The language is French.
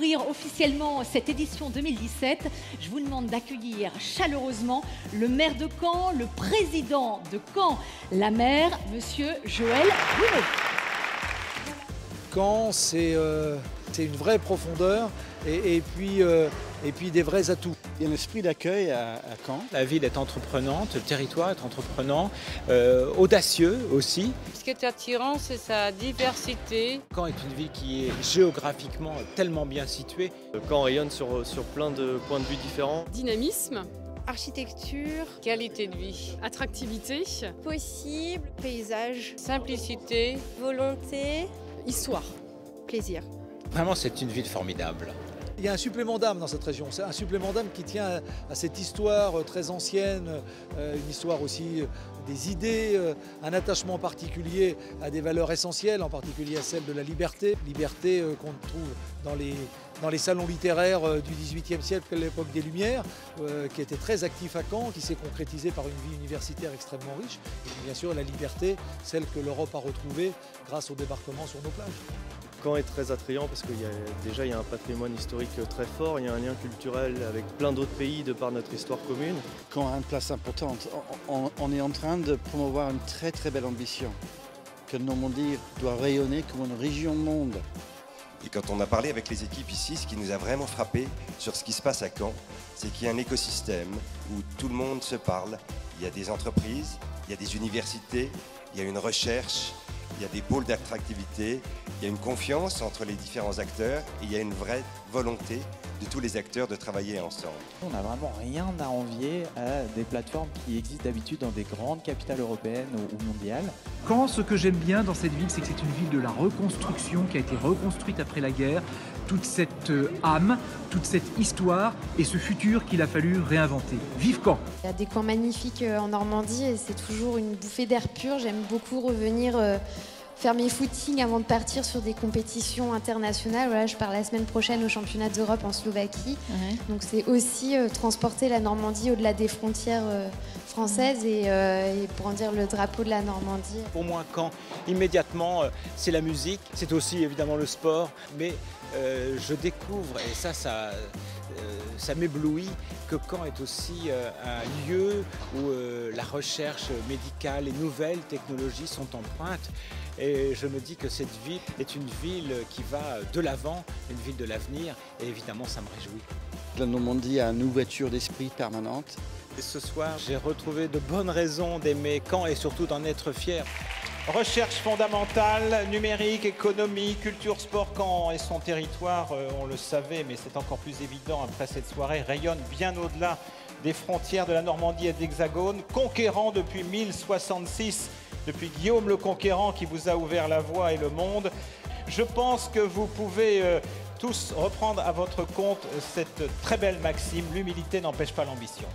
ouvrir officiellement cette édition 2017, je vous demande d'accueillir chaleureusement le maire de Caen, le président de Caen, la maire, monsieur Joël Bruno. Caen, c'est une vraie profondeur et puis des vrais atouts. Il y a un esprit d'accueil à Caen. La ville est entreprenante, le territoire est entreprenant, audacieux aussi. Ce qui est attirant, c'est sa diversité. Caen est une ville qui est géographiquement tellement bien située. Caen rayonne sur plein de points de vue différents. Dynamisme, Architecture, qualité de vie, attractivité, possible, paysage, simplicité, volonté, histoire. plaisir. Vraiment, c'est une ville formidable. Il y a un supplément d'âme dans cette région, c'est un supplément d'âme qui tient à cette histoire très ancienne, une histoire aussi des idées, un attachement particulier à des valeurs essentielles, en particulier à celle de la liberté, liberté qu'on trouve dans les salons littéraires du XVIIIe siècle, à l'époque des Lumières, qui était très actif à Caen, qui s'est concrétisé par une vie universitaire extrêmement riche, et puis bien sûr la liberté, celle que l'Europe a retrouvée grâce au débarquement sur nos plages. Caen est très attrayant parce qu'il y a un patrimoine historique très fort, il y a un lien culturel avec plein d'autres pays de par notre histoire commune. Caen a une place importante. On est en train de promouvoir une très très belle ambition, que Normandie doit rayonner comme une région monde. Et quand on a parlé avec les équipes ici, ce qui nous a vraiment frappé sur ce qui se passe à Caen, c'est qu'il y a un écosystème où tout le monde se parle. Il y a des entreprises, il y a des universités, il y a une recherche, il y a des pôles d'attractivité, il y a une confiance entre les différents acteurs et il y a une vraie volonté de tous les acteurs de travailler ensemble. On n'a vraiment rien à envier à des plateformes qui existent d'habitude dans des grandes capitales européennes ou mondiales. Caen, ce que j'aime bien dans cette ville, c'est que c'est une ville de la reconstruction qui a été reconstruite après la guerre. Toute cette âme, toute cette histoire et ce futur qu'il a fallu réinventer. Vive Caen! Il y a des coins magnifiques en Normandie et c'est toujours une bouffée d'air pur. J'aime beaucoup revenir faire mes footings avant de partir sur des compétitions internationales. Voilà, je pars la semaine prochaine au championnat d'Europe en Slovaquie. Donc c'est aussi transporter la Normandie au-delà des frontières françaises et brandir le drapeau de la Normandie. Pour moi, Caen, immédiatement, c'est la musique, c'est aussi évidemment le sport, mais je découvre, et ça m'éblouit, que Caen est aussi un lieu où la recherche médicale, les nouvelles technologies sont empreintes. Et je me dis que cette ville est une ville qui va de l'avant, une ville de l'avenir, et évidemment ça me réjouit. La Normandie a une ouverture d'esprit permanente. Et ce soir, j'ai retrouvé de bonnes raisons d'aimer Caen et surtout d'en être fier. Recherche fondamentale, numérique, économie, culture, sport, Caen et son territoire, on le savait, mais c'est encore plus évident après cette soirée, rayonne bien au-delà des frontières de la Normandie et de l'Hexagone, conquérant depuis 1066, depuis Guillaume le Conquérant qui vous a ouvert la voie et le monde. Je pense que vous pouvez tous reprendre à votre compte cette très belle maxime, l'humilité n'empêche pas l'ambition.